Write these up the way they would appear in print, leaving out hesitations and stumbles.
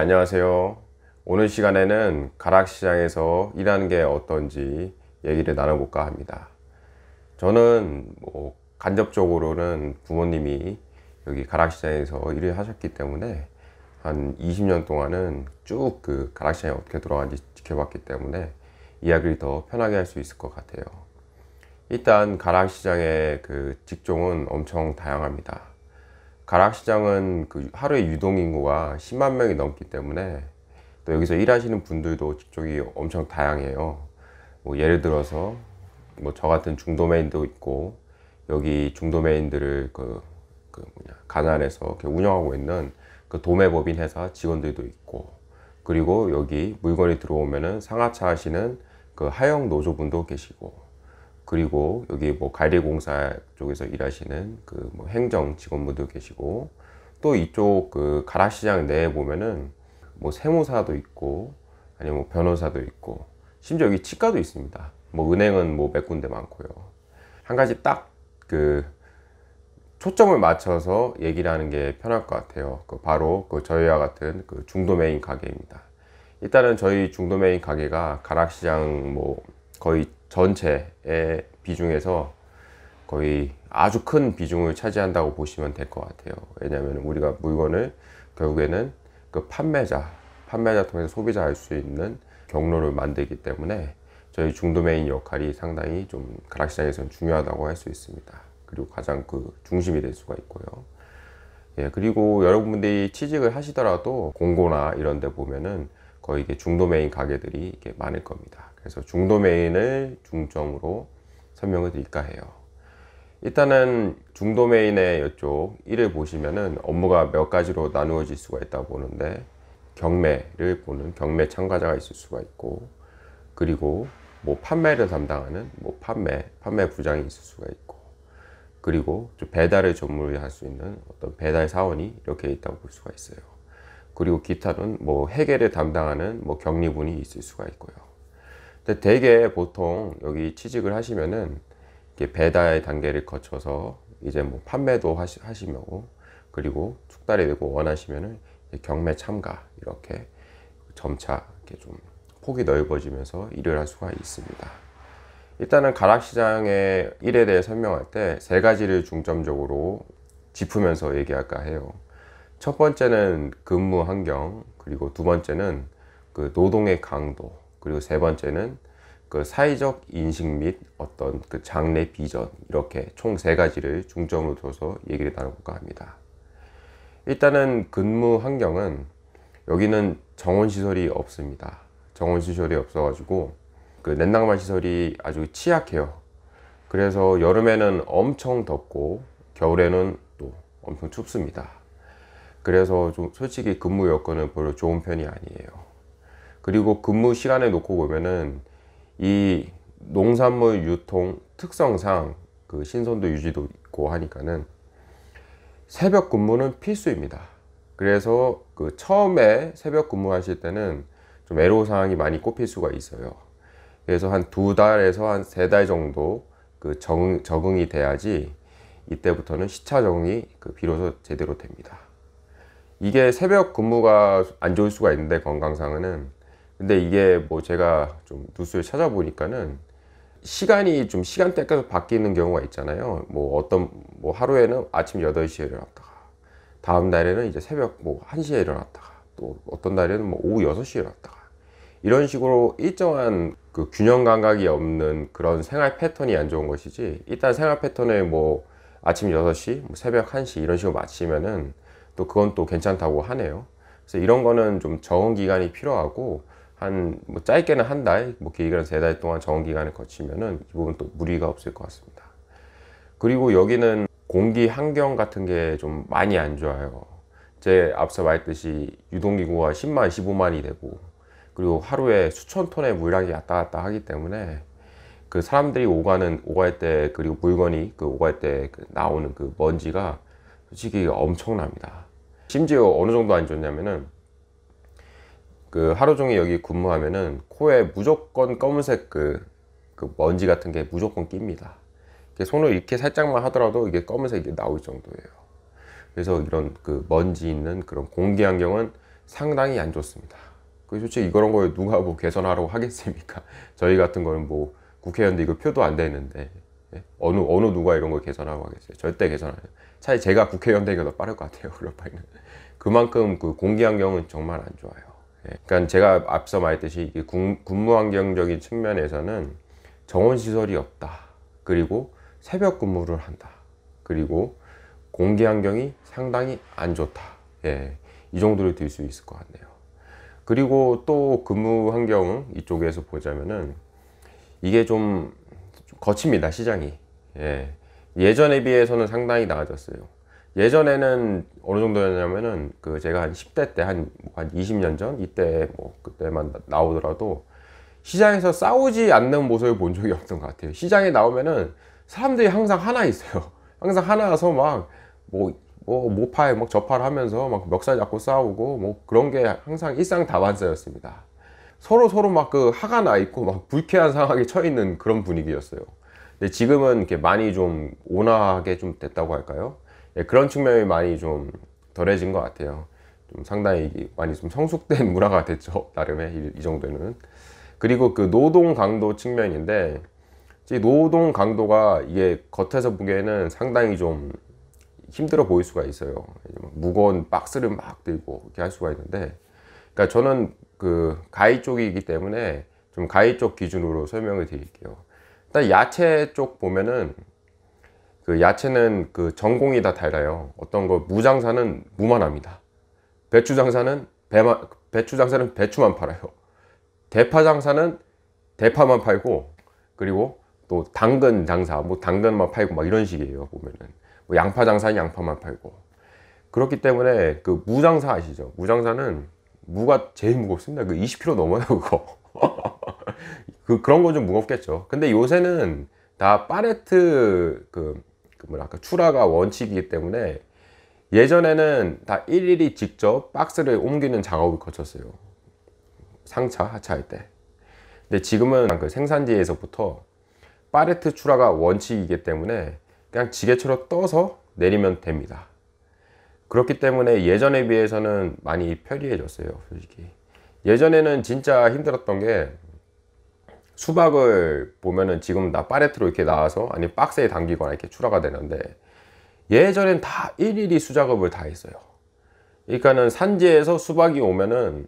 안녕하세요. 오늘 시간에는 가락시장에서 일하는 게 어떤지 얘기를 나눠볼까 합니다. 저는 간접적으로는 부모님이 여기 가락시장에서 일을 하셨기 때문에 한 20년 동안은 쭉 그 가락시장이 어떻게 돌아가는지 지켜봤기 때문에 이야기를 더 편하게 할 수 있을 것 같아요. 일단 가락시장의 그 직종은 엄청 다양합니다. 가락시장은 그 하루에 유동인구가 10만 명이 넘기 때문에 또 여기서 일하시는 분들도 직종이 엄청 다양해요. 예를 들어서 저 같은 중도메인도 있고, 여기 중도메인들을 가난해서 운영하고 있는 그 도매법인 회사 직원들도 있고, 그리고 여기 물건이 들어오면은 상하차 하시는 그 하영 노조분도 계시고, 그리고 여기 관리공사 쪽에서 일하시는 그 행정 직원분도 계시고, 또 이쪽 그 가락시장 내에 보면은 세무사도 있고, 아니면 변호사도 있고, 심지어 여기 치과도 있습니다. 은행은 몇 군데 많고요. 한 가지 딱 그 초점을 맞춰서 얘기를 하는 게 편할 것 같아요. 바로 저희와 같은 그 중도메인 가게입니다. 일단은 저희 중도메인 가게가 가락시장 거의 전체의 비중에서 거의 아주 큰 비중을 차지한다고 보시면 될 것 같아요. 왜냐하면 우리가 물건을 결국에는 그 판매자 통해서 소비자 할 수 있는 경로를 만들기 때문에 저희 중도메인 역할이 상당히 좀 가락시장에서는 중요하다고 할 수 있습니다. 그리고 가장 그 중심이 될 수가 있고요. 그리고 여러분들이 취직을 하시더라도 공고나 이런 데 보면은 거의 이게 중도메인 가게들이 이렇게 많을 겁니다. 그래서 중도메인을 중점으로 설명을 드릴까 해요. 일단은 중도메인의 이쪽 일을 보시면은 업무가 몇 가지로 나누어질 수가 있다고 보는데, 경매를 보는 경매 참가자가 있을 수가 있고, 그리고 판매를 담당하는 판매 부장이 있을 수가 있고, 그리고 배달을 전문으로 할 수 있는 어떤 배달 사원이 이렇게 있다고 볼 수가 있어요. 그리고 기타는 회계를 담당하는 경리분이 있을 수가 있고요. 근데 대개 보통 여기 취직을 하시면은 배달 단계를 거쳐서 이제 판매도 하시고, 그리고 축달이 되고 원하시면은 경매 참가, 이렇게 점차 이렇게 좀 폭이 넓어지면서 일을 할 수가 있습니다. 일단은 가락시장의 일에 대해 설명할 때 세 가지를 중점적으로 짚으면서 얘기할까 해요. 첫 번째는 근무 환경, 그리고 두 번째는 그 노동의 강도, 그리고 세 번째는 그 사회적 인식 및 어떤 그 장래 비전, 이렇게 총 세 가지를 중점으로 둬서 얘기를 나눠볼까 합니다. 일단은 근무 환경은 여기는 정원시설이 없습니다. 정원시설이 없어가지고 그 냉난방 시설이 아주 취약해요. 그래서 여름에는 엄청 덥고 겨울에는 또 엄청 춥습니다. 그래서 좀 솔직히 근무 여건은 별로 좋은 편이 아니에요. 그리고 근무 시간에 놓고 보면은 이 농산물 유통 특성상 그 신선도 유지도 있고 하니까는 새벽 근무는 필수입니다. 그래서 그 처음에 새벽 근무하실 때는 좀 애로사항이 많이 꼽힐 수가 있어요. 그래서 한 2달에서 한 3달 정도 그 적응이 돼야지 이때부터는 시차 적응이 비로소 제대로 됩니다. 이게 새벽 근무가 안 좋을 수가 있는데, 건강상은. 근데 이게 제가 좀 뉴스를 찾아보니까는 시간이 좀 시간대가 바뀌는 경우가 있잖아요. 하루에는 아침 8시에 일어났다가, 다음 날에는 이제 새벽 1시에 일어났다가, 또 어떤 날에는 오후 6시에 일어났다가, 이런 식으로 일정한 그 균형 감각이 없는 그런 생활 패턴이 안 좋은 것이지, 일단 생활 패턴을 아침 6시, 새벽 1시 이런 식으로 맞추면은 또 그건 또 괜찮다고 하네요. 그래서 이런 거는 좀 적응 기간이 필요하고, 한 짧게는 한 달, 길게는 3달 동안 적응 기간을 거치면은 이 부분 또 무리가 없을 것 같습니다. 그리고 여기는 공기 환경 같은 게 좀 많이 안 좋아요. 제 앞서 말했듯이 유동인구가 10만, 15만이 되고, 그리고 하루에 수천 톤의 물량이 왔다 갔다 하기 때문에 그 사람들이 오갈 때, 그리고 물건이 오갈 때 나오는 그 먼지가 솔직히 엄청납니다. 심지어 어느 정도 안 좋냐면은 그 하루 종일 여기 근무하면은 코에 무조건 검은색 그 먼지 같은 게 무조건 낍니다. 손을 이렇게 살짝만 하더라도 이게 검은색이 나올 정도예요. 그래서 이런 그 먼지 있는 그런 공기 환경은 상당히 안 좋습니다. 그 솔직히 이런 거에 누가 뭐 개선하라고 하겠습니까? 저희 같은 거는 뭐 국회의원도 이거 표도 안 되는데 어느 누가 이런 걸 개선하고 하겠어요? 절대 개선 안 해요. 차라리 제가 국회의원 되기가 더 빠를 것 같아요. 그럴 바에는. 그만큼 그 공기 환경은 정말 안 좋아요. 그러니까 제가 앞서 말했듯이 근무 환경적인 측면에서는 정원 시설이 없다. 그리고 새벽 근무를 한다. 그리고 공기 환경이 상당히 안 좋다. 이 정도로 들 수 있을 것 같네요. 그리고 또 근무 환경 이쪽에서 보자면은 이게 좀 거칩니다. 시장이. 예전에 비해서는 상당히 나아졌어요. 예전에는 어느 정도였냐면은 그 제가 한 10대 때 한 20년 전 이때 뭐 그때만 나오더라도 시장에서 싸우지 않는 모습을 본 적이 없던 것 같아요. 시장에 나오면은 사람들이 항상 하나 있어요. 항상 하나서 막 모팔 막 저팔 하면서 막 멱살 잡고 싸우고 뭐 그런 게 항상 일상다반사였습니다. 서로 막 그 화가 나 있고 막 불쾌한 상황에 처해 있는 그런 분위기였어요. 근데 지금은 이렇게 많이 좀 온화하게 좀 됐다고 할까요? 그런 측면이 많이 좀 덜해진 것 같아요. 좀 상당히 많이 좀 성숙된 문화가 됐죠. 나름의 이 정도는. 그리고 그 노동 강도 측면인데, 노동 강도가 이게 겉에서 보기에는 상당히 좀 힘들어 보일 수가 있어요. 무거운 박스를 막 들고 이렇게 할 수가 있는데, 그러니까 저는 그 가위 쪽이기 때문에 좀 가위 쪽 기준으로 설명을 드릴게요. 일단 야채 쪽 보면은 그 야채는 그 전공이 다 달라요. 어떤 거 무장사는 무만 합니다. 배추 장사는 배추만 팔아요. 대파 장사는 대파만 팔고, 그리고 또 당근 장사 뭐 당근만 팔고 막 이런 식이에요. 보면은 뭐 양파 장사는 양파만 팔고. 그렇기 때문에 그 무장사 아시죠? 무장사는 무가 제일 무겁습니다. 그 20kg 넘어요, 그거. 그런 거 좀 무겁겠죠. 근데 요새는 다 팔레트 뭐랄까 출하가 원칙이기 때문에 예전에는 다 일일이 직접 박스를 옮기는 작업을 거쳤어요. 상차, 하차할 때. 근데 지금은 그 생산지에서부터 팔레트 출하가 원칙이기 때문에 그냥 지게차로 떠서 내리면 됩니다. 그렇기 때문에 예전에 비해서는 많이 편리해졌어요, 솔직히. 예전에는 진짜 힘들었던 게 수박을 보면은 지금 다 팔레트로 이렇게 나와서 아니 박스에 담기거나 이렇게 출하가 되는데 예전엔 다 일일이 수작업을 다 했어요. 그러니까는 산지에서 수박이 오면은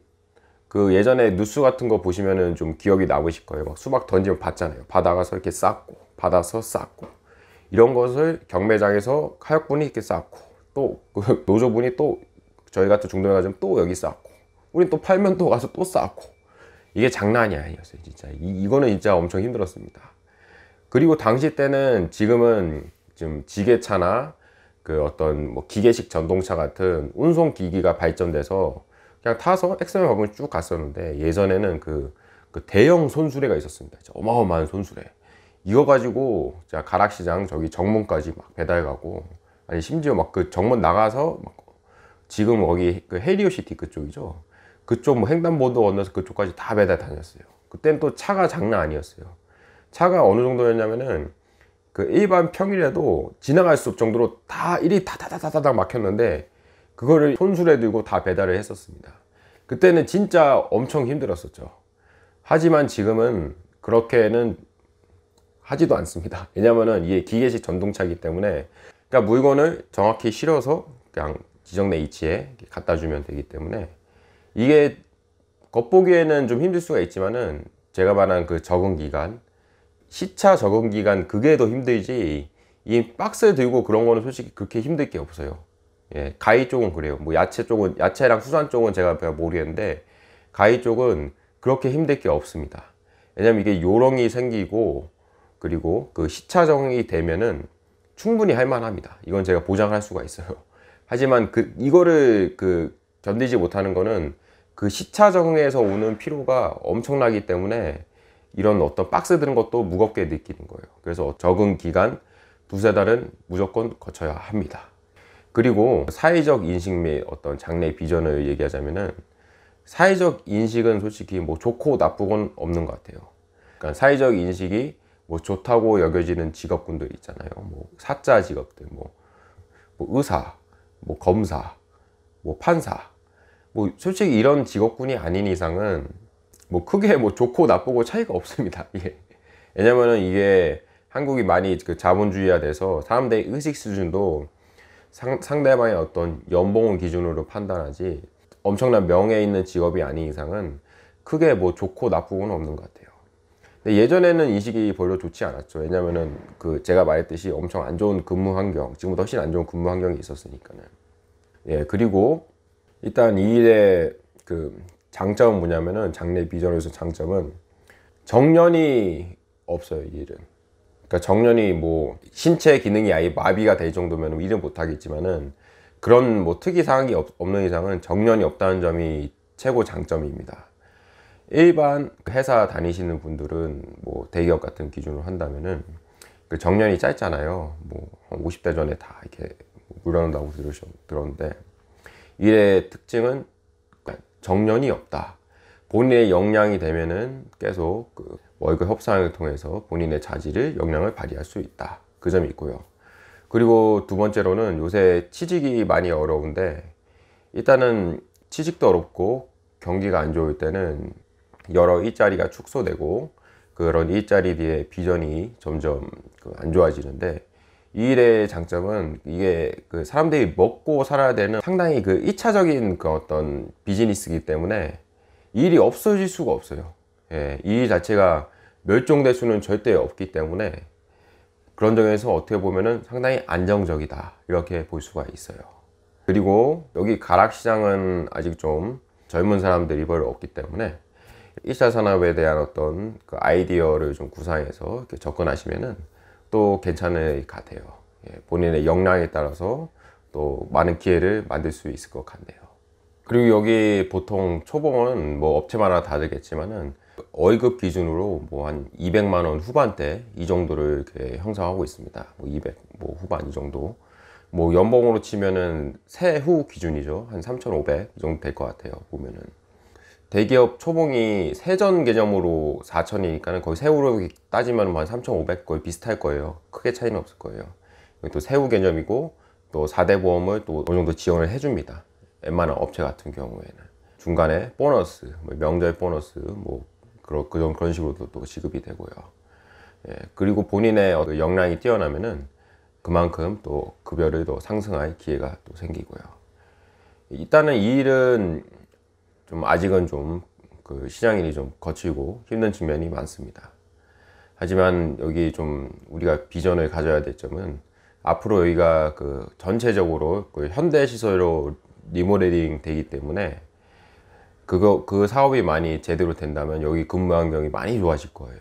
그 예전에 뉴스 같은 거 보시면은 좀 기억이 남으실 거예요. 막 수박 던지면 받잖아요. 받아가서 이렇게 쌓고, 받아서 쌓고. 이런 것을 경매장에서 하역분이 이렇게 쌓고, 또 그 노조분이 또 저희 같은 중도에 가면 또 여기 쌓고, 우리 또 팔면 또 가서 또 쌓고. 이게 장난이 아니었어요, 진짜. 이거는 진짜 엄청 힘들었습니다. 그리고 당시 때는 지금은 좀 지게차나 그 어떤 뭐 기계식 전동차 같은 운송 기기가 발전돼서 그냥 타서 엑셀을 밟으면 쭉 갔었는데 예전에는 그 대형 손수레가 있었습니다. 어마어마한 손수레. 이거 가지고 가락시장 저기 정문까지 막 배달 가고, 아니 심지어 막 그 정문 나가서 막 지금 거기 그 헤리오시티 그쪽이죠. 그쪽 뭐 횡단보도 건너서 그쪽까지 다 배달 다녔어요. 그땐 또 차가 장난 아니었어요. 차가 어느 정도였냐면은 그 일반 평일에도 지나갈 수 없을 정도로 다 일이 다다다다닥 막혔는데 그거를 손수레 들고 다 배달을 했었습니다. 그때는 진짜 엄청 힘들었었죠. 하지만 지금은 그렇게는 하지도 않습니다. 왜냐면은 이게 기계식 전동차이기 때문에 그러니까 물건을 정확히 실어서 그냥 지정된 위치에 갖다 주면 되기 때문에 이게 겉보기에는 좀 힘들 수가 있지만은 제가 말한 그 적응 기간, 시차 적응 기간 그게 더 힘들지 이 박스 들고 그런 거는 솔직히 그렇게 힘들 게 없어요. 가위 쪽은 그래요. 뭐 야채 쪽은, 야채랑 수산 쪽은 제가 모르겠는데 가위 쪽은 그렇게 힘들 게 없습니다. 왜냐면 이게 요령이 생기고 그리고 그 시차 적응이 되면은 충분히 할 만합니다. 이건 제가 보장할 수가 있어요. 하지만 이거를 견디지 못하는 거는 그 시차 적응에서 오는 피로가 엄청나기 때문에 이런 어떤 박스 드는 것도 무겁게 느끼는 거예요. 그래서 적응 기간 두세 달은 무조건 거쳐야 합니다. 그리고 사회적 인식 및 어떤 장래 비전을 얘기하자면은 사회적 인식은 솔직히 뭐 좋고 나쁘고는 없는 것 같아요. 그러니까 사회적 인식이 뭐 좋다고 여겨지는 직업군들 있잖아요. 뭐 사자 직업들, 뭐 의사, 뭐 검사, 뭐 판사, 뭐 솔직히 이런 직업군이 아닌 이상은 뭐 크게 뭐 좋고 나쁘고 차이가 없습니다. 이게 왜냐면은 이게 한국이 많이 그 자본주의화 돼서 사람들의 의식 수준도 상대방의 어떤 연봉을 기준으로 판단하지 엄청난 명예 있는 직업이 아닌 이상은 크게 뭐 좋고 나쁘고는 없는 것 같아요. 근데 예전에는 인식이 별로 좋지 않았죠. 왜냐면은 그 제가 말했듯이 엄청 안 좋은 근무 환경, 지금보다 훨씬 안 좋은 근무 환경이 있었으니까는. 예, 그리고 일단 이 일의 그 장점은 뭐냐면은 장래 비전에서 장점은 정년이 없어요, 이 일은. 그러니까 정년이 뭐 신체 기능이 아예 마비가 될 정도면 일은 못 하겠지만은 그런 뭐 특이 사항이 없는 이상은 정년이 없다는 점이 최고 장점입니다. 일반 회사 다니시는 분들은 뭐 대기업 같은 기준으로 한다면은 그 정년이 짧잖아요. 뭐 50대 전에 다 이렇게 물러난다고 들었는데 일의 특징은 정년이 없다. 본인의 역량이 되면은 계속 그 월급 협상을 통해서 본인의 자질을 역량을 발휘할 수 있다. 그 점이 있고요. 그리고 두 번째로는 요새 취직이 많이 어려운데 일단은 취직도 어렵고 경기가 안 좋을 때는 여러 일자리가 축소되고 그런 일자리 뒤에 비전이 점점 안 좋아지는데 이 일의 장점은 이게 그 사람들이 먹고 살아야 되는 상당히 그 1차적인 그 어떤 비즈니스이기 때문에 이 일이 없어질 수가 없어요. 예, 이 일 자체가 멸종될 수는 절대 없기 때문에 그런 점에서 어떻게 보면은 상당히 안정적이다 이렇게 볼 수가 있어요. 그리고 여기 가락시장은 아직 좀 젊은 사람들이 별로 없기 때문에 1차 산업에 대한 어떤 그 아이디어를 좀 구상해서 이렇게 접근하시면은 또 괜찮을 것 같아요. 예, 본인의 역량에 따라서 또 많은 기회를 만들 수 있을 것 같네요. 그리고 여기 보통 초봉은 뭐 업체마다 다르겠지만은 월급 기준으로 뭐 한 200만 원 후반대 이 정도를 이렇게 형성하고 있습니다. 뭐 200, 뭐 후반 이 정도. 뭐 연봉으로 치면은 세후 기준이죠. 한 3,500 이 정도 될 것 같아요. 보면은. 대기업 초봉이 세전 개념으로 4,000이니까는 거의 세후로 따지면 한 3,500 거의 비슷할 거예요. 크게 차이는 없을 거예요. 또 세후 개념이고 또 4대 보험을 또 어느 정도 지원을 해줍니다. 웬만한 업체 같은 경우에는 중간에 보너스, 뭐 명절 보너스, 뭐 그런 식으로도 또 지급이 되고요. 예, 그리고 본인의 역량이 뛰어나면은 그만큼 또 급여를 더 상승할 기회가 또 생기고요. 일단은 이 일은 좀 아직은 좀 그 시장이 좀 거칠고 힘든 측면이 많습니다. 하지만 여기 좀 우리가 비전을 가져야 될 점은 앞으로 여기가 그 전체적으로 그 현대 시설로 리모델링 되기 때문에 그 사업이 많이 제대로 된다면 여기 근무 환경이 많이 좋아질 거예요.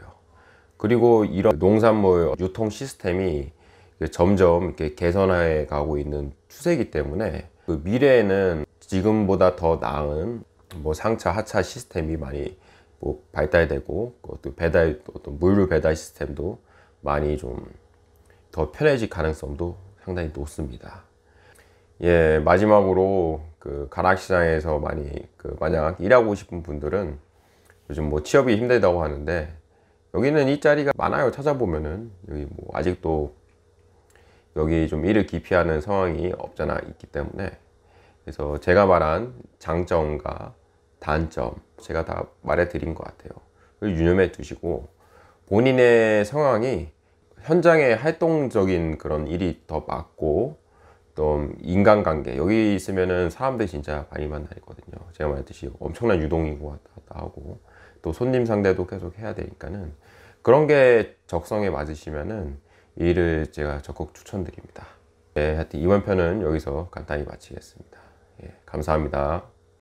그리고 이런 농산물 유통 시스템이 점점 이렇게 개선해 가고 있는 추세이기 때문에 그 미래에는 지금보다 더 나은 뭐 상차 하차 시스템이 많이 뭐 발달되고 또 배달 또 물류 배달 시스템도 많이 좀 더 편해질 가능성도 상당히 높습니다. 예, 마지막으로 그 가락시장에서 많이 그 만약 일하고 싶은 분들은 요즘 뭐 취업이 힘들다고 하는데 여기는 일자리가 많아요. 찾아보면은 여기 뭐 아직도 여기 좀 일을 기피하는 상황이 없잖아 있기 때문에 그래서 제가 말한 장점과 단점 제가 다 말해 드린 것 같아요. 유념해 두시고 본인의 상황이 현장에 활동적인 그런 일이 더 맞고 또 인간관계 여기 있으면은 사람들 진짜 많이 만나거든요. 제가 말했듯이 엄청난 유동인구 왔다 갔다 하고 또 손님 상대도 계속 해야 되니까는 그런 게 적성에 맞으시면은 이 일을 제가 적극 추천드립니다. 네, 하여튼 이번 편은 여기서 간단히 마치겠습니다. 예, 감사합니다.